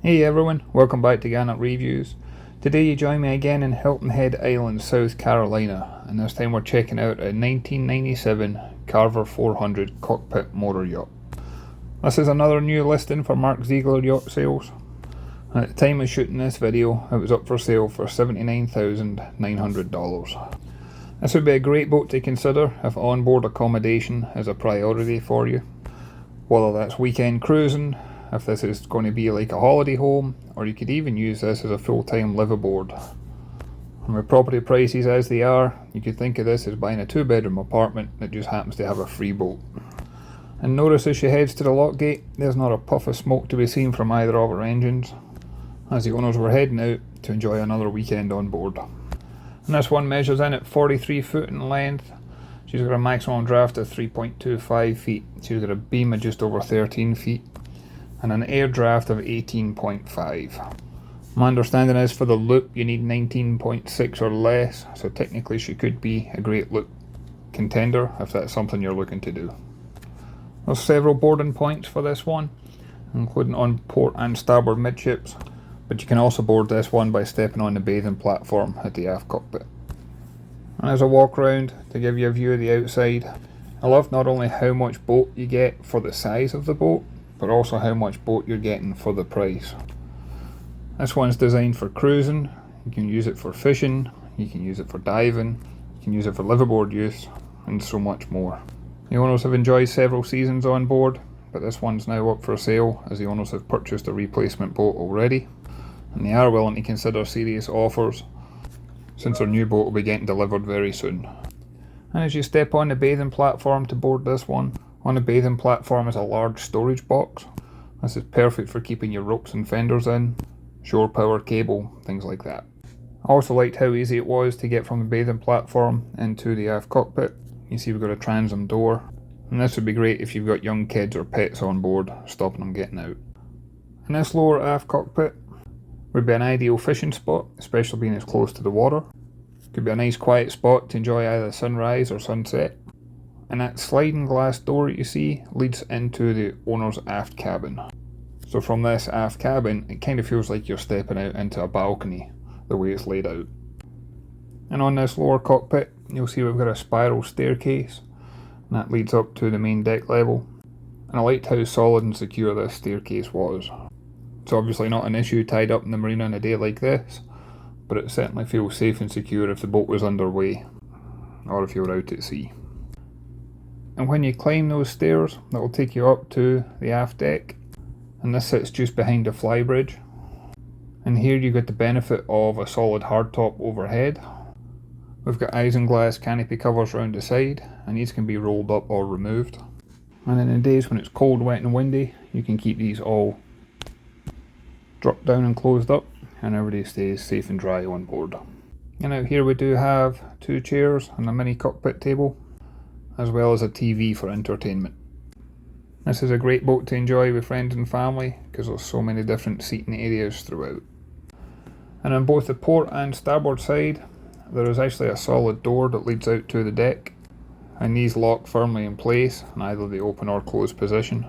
Hey everyone, welcome back to Garnock Reviews. Today you join me again in Hilton Head Island, South Carolina, and this time we're checking out a 1997 Carver 400 Cockpit Motor Yacht. This is another new listing for Mark Ziegler Yacht Sales. And at the time of shooting this video, it was up for sale for $79,900. This would be a great boat to consider if onboard accommodation is a priority for you. Whether that's weekend cruising, if this is going to be like a holiday home, or you could even use this as a full-time live aboard. And with property prices as they are, you could think of this as buying a 2-bedroom apartment that just happens to have a free boat. And notice as she heads to the lock gate, there's not a puff of smoke to be seen from either of her engines, as the owners were heading out to enjoy another weekend on board. And this one measures in at 43 foot in length. She's got a maximum draft of 3.25 feet. She's got a beam of just over 13 feet. And an air draft of 18.5. My understanding is for the loop you need 19.6 or less, so technically she could be a great loop contender if that's something you're looking to do. There's several boarding points for this one, including on port and starboard midships, but you can also board this one by stepping on the bathing platform at the aft cockpit. And as I walk around to give you a view of the outside, I love not only how much boat you get for the size of the boat, but also how much boat you're getting for the price. This one's designed for cruising. You can use it for fishing, you can use it for diving, you can use it for liveaboard use, and so much more. The owners have enjoyed several seasons on board, but this one's now up for sale as the owners have purchased a replacement boat already, and they are willing to consider serious offers since their new boat will be getting delivered very soon. And as you step on the bathing platform to board this one, on the bathing platform is a large storage box. This is perfect for keeping your ropes and fenders in, shore power cable, things like that. I also liked how easy it was to get from the bathing platform into the aft cockpit. You see we've got a transom door, and this would be great if you've got young kids or pets on board, stopping them getting out. And this lower aft cockpit would be an ideal fishing spot, especially being as close to the water. Could be a nice quiet spot to enjoy either sunrise or sunset. And that sliding glass door you see leads into the owner's aft cabin. So from this aft cabin, it kind of feels like you're stepping out into a balcony, the way it's laid out. And on this lower cockpit, you'll see we've got a spiral staircase, and that leads up to the main deck level. And I liked how solid and secure this staircase was. It's obviously not an issue tied up in the marina on a day like this, but it certainly feels safe and secure if the boat was underway, or if you were out at sea. And when you climb those stairs, that will take you up to the aft deck, and this sits just behind the flybridge. And here you get the benefit of a solid hardtop overhead. We've got isinglass canopy covers around the side, and these can be rolled up or removed. And in the days when it's cold, wet and windy, you can keep these all dropped down and closed up, and everybody stays safe and dry on board. And out here we do have 2 chairs and a mini cockpit table, as well as a TV for entertainment. This is a great boat to enjoy with friends and family because there's so many different seating areas throughout. And on both the port and starboard side, there is actually a solid door that leads out to the deck, and these lock firmly in place in either the open or closed position.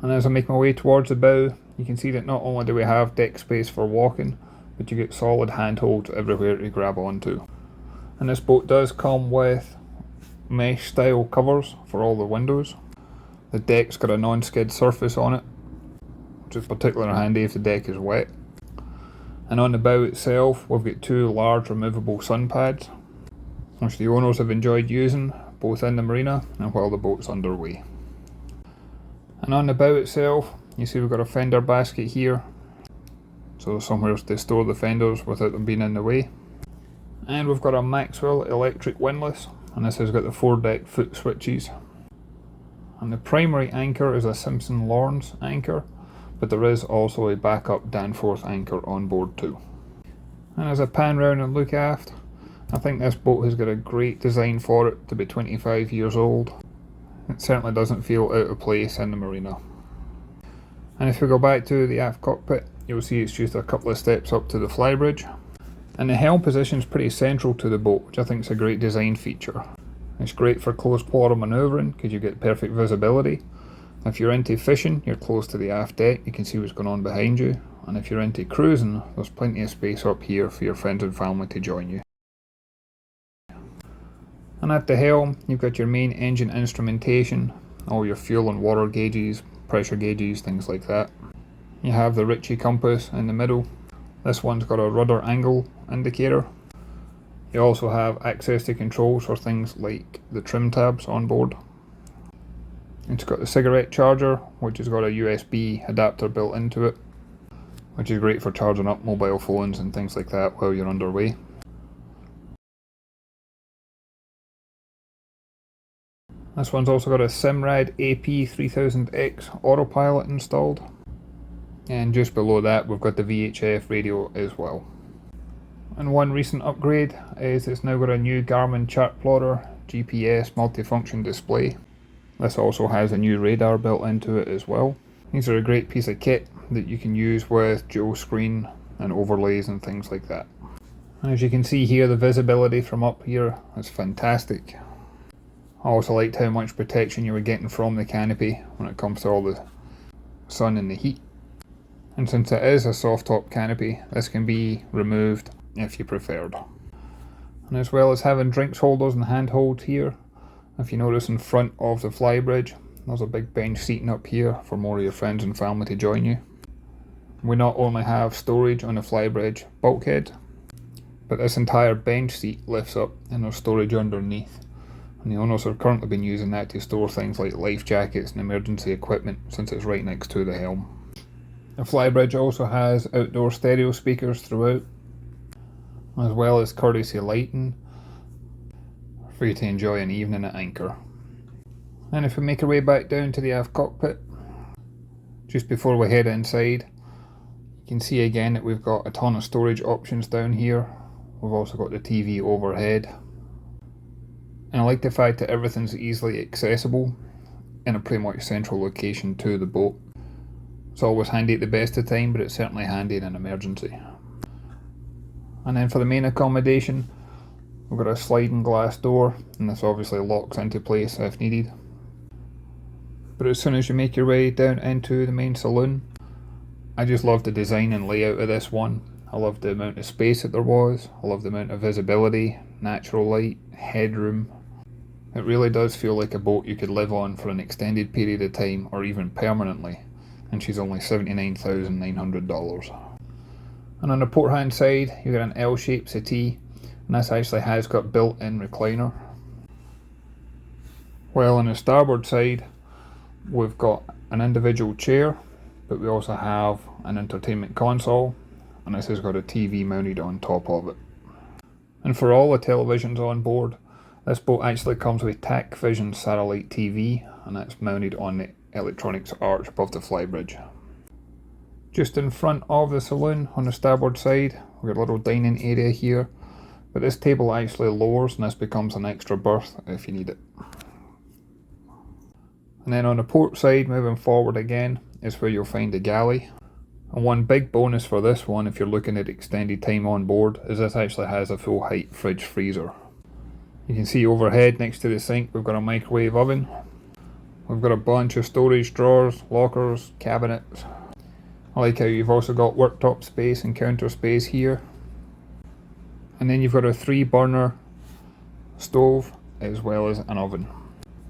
And as I make my way towards the bow, you can see that not only do we have deck space for walking, but you get solid handholds everywhere to grab onto. And this boat does come with mesh style covers for all the windows. The deck's got a non-skid surface on it, which is particularly handy if the deck is wet. And on the bow itself, we've got 2 large removable sun pads, which the owners have enjoyed using both in the marina and while the boat's underway. And on the bow itself, you see we've got a fender basket here, so somewhere to store the fenders without them being in the way. And we've got a Maxwell electric windlass, and this has got the 4 deck foot switches. And the primary anchor is a Simpson Lawrence anchor, but there is also a backup Danforth anchor on board too. And as I pan round and look aft, I think this boat has got a great design for it to be 25 years old. It certainly doesn't feel out of place in the marina. And if we go back to the aft cockpit, you'll see it's just a couple of steps up to the flybridge. And the helm position is pretty central to the boat, which I think is a great design feature. It's great for close quarter manoeuvring because you get perfect visibility. If you're into fishing, you're close to the aft deck, you can see what's going on behind you, and if you're into cruising, there's plenty of space up here for your friends and family to join you. And at the helm, you've got your main engine instrumentation, all your fuel and water gauges, pressure gauges, things like that. You have the Ritchie compass in the middle. This one's got a rudder angle indicator. You also have access to controls for things like the trim tabs on board. It's got the cigarette charger, which has got a USB adapter built into it, which is great for charging up mobile phones and things like that while you're underway. This one's also got a Simrad AP3000X autopilot installed. And just below that we've got the VHF radio as well. And one recent upgrade is it's now got a new Garmin chart plotter GPS multifunction display. This also has a new radar built into it as well. These are a great piece of kit that you can use with dual screen and overlays and things like that. And as you can see here, the visibility from up here is fantastic. I also liked how much protection you were getting from the canopy when it comes to all the sun and the heat. And since it is a soft top canopy, this can be removed if you preferred. And as well as having drinks holders and handholds here, if you notice in front of the flybridge, there's a big bench seating up here for more of your friends and family to join you. We not only have storage on the flybridge bulkhead, but this entire bench seat lifts up and there's storage underneath. And the owners have currently been using that to store things like life jackets and emergency equipment since it's right next to the helm. The flybridge also has outdoor stereo speakers throughout, as well as courtesy lighting for you to enjoy an evening at anchor. And if we make our way back down to the aft cockpit, just before we head inside, you can see again that we've got a ton of storage options down here. We've also got the TV overhead. And I like the fact that everything's easily accessible in a pretty much central location to the boat. It's always handy at the best of time, but it's certainly handy in an emergency. And then for the main accommodation, we've got a sliding glass door, and this obviously locks into place if needed. But as soon as you make your way down into the main saloon, I just love the design and layout of this one. I love the amount of space that there was, I love the amount of visibility, natural light, headroom. It really does feel like a boat you could live on for an extended period of time or even permanently, and she's only $79,900. And on the port hand side, you've got an L-shaped settee, and this actually has got built-in recliner. While on the starboard side, we've got an individual chair, but we also have an entertainment console, and this has got a TV mounted on top of it. And for all the televisions on board, this boat actually comes with TAC Vision satellite TV, and that's mounted on the electronics arch above the flybridge. Just in front of the saloon on the starboard side, we've got a little dining area here, but this table actually lowers and this becomes an extra berth if you need it. And then on the port side, moving forward again, is where you'll find the galley. And one big bonus for this one, if you're looking at extended time on board, is this actually has a full height fridge freezer. You can see overhead next to the sink we've got a microwave oven. We've got a bunch of storage drawers, lockers, cabinets. I like how you've also got worktop space and counter space here. And then you've got a 3-burner stove as well as an oven.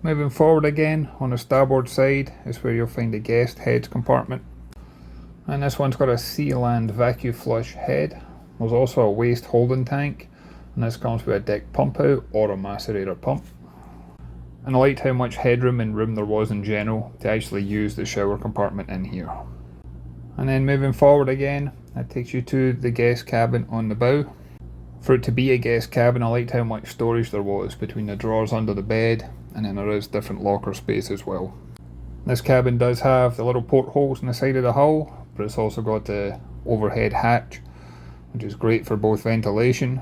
Moving forward again, on the starboard side is where you'll find the guest heads compartment. And this one's got a Sealand vacuum flush head. There's also a waste holding tank, and this comes with a deck pump out or a macerator pump. And I liked how much headroom and room there was in general to actually use the shower compartment in here. And then moving forward again, that takes you to the guest cabin on the bow. For it to be a guest cabin, I liked how much storage there was between the drawers under the bed, and then there is different locker space as well. This cabin does have the little portholes on the side of the hull, but it's also got the overhead hatch, which is great for both ventilation,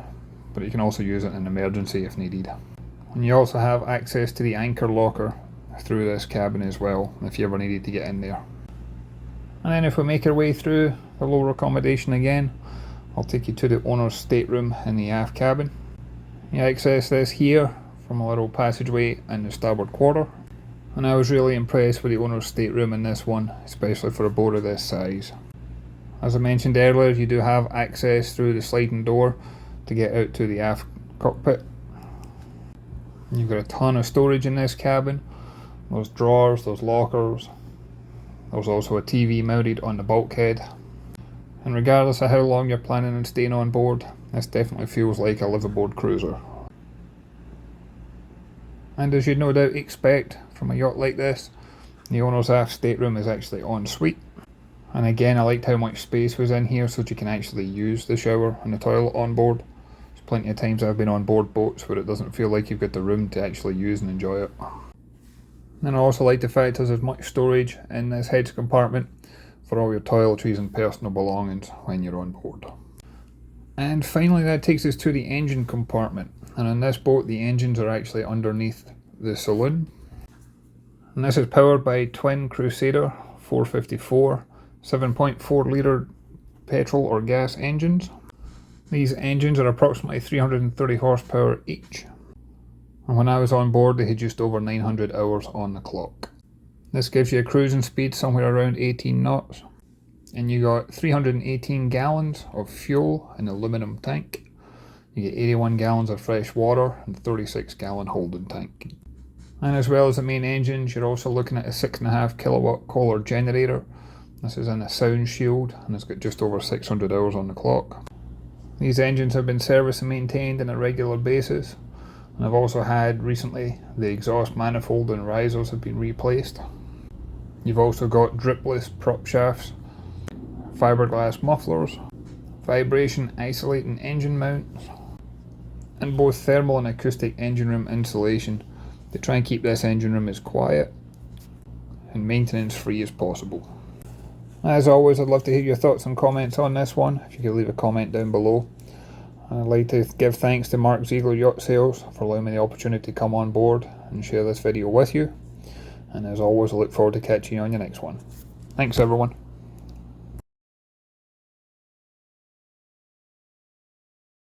but you can also use it in an emergency if needed. And you also have access to the anchor locker through this cabin as well, if you ever needed to get in there. And then if we make our way through the lower accommodation again, I'll take you to the owner's stateroom in the aft cabin. You access this here from a little passageway in the starboard quarter. And I was really impressed with the owner's stateroom in this one, especially for a boat of this size. As I mentioned earlier, you do have access through the sliding door to get out to the aft cockpit. You've got a ton of storage in this cabin. Those drawers, those lockers. There's also a TV mounted on the bulkhead. And regardless of how long you're planning on staying on board, this definitely feels like a live-aboard cruiser. And as you'd no doubt expect from a yacht like this, the owner's aft stateroom is actually ensuite. And again, I liked how much space was in here so that you can actually use the shower and the toilet on board. There's plenty of times I've been on board boats where it doesn't feel like you've got the room to actually use and enjoy it. And I also like the fact there's as much storage in this heads compartment for all your toiletries and personal belongings when you're on board. And finally, that takes us to the engine compartment. And on this boat, the engines are actually underneath the saloon. And this is powered by twin Crusader 454 7.4 litre petrol or gas engines. These engines are approximately 330 horsepower each. And when I was on board, they had just over 900 hours on the clock. This gives you a cruising speed somewhere around 18 knots. And you got 318 gallons of fuel in an aluminum tank. You get 81 gallons of fresh water and 36 gallon holding tank. And as well as the main engines, you're also looking at a 6.5 kilowatt Kohler generator. This is in a sound shield and it's got just over 600 hours on the clock. These engines have been serviced and maintained on a regular basis. And I've also had recently the exhaust manifold and risers have been replaced. You've also got dripless prop shafts, fiberglass mufflers, vibration isolating engine mounts, and both thermal and acoustic engine room insulation to try and keep this engine room as quiet and maintenance free as possible. As always, I'd love to hear your thoughts and comments on this one. If you could leave a comment down below. I'd like to give thanks to Mark Ziegler Yacht Sales for allowing me the opportunity to come on board and share this video with you. And as always, I look forward to catching you on your next one. Thanks everyone.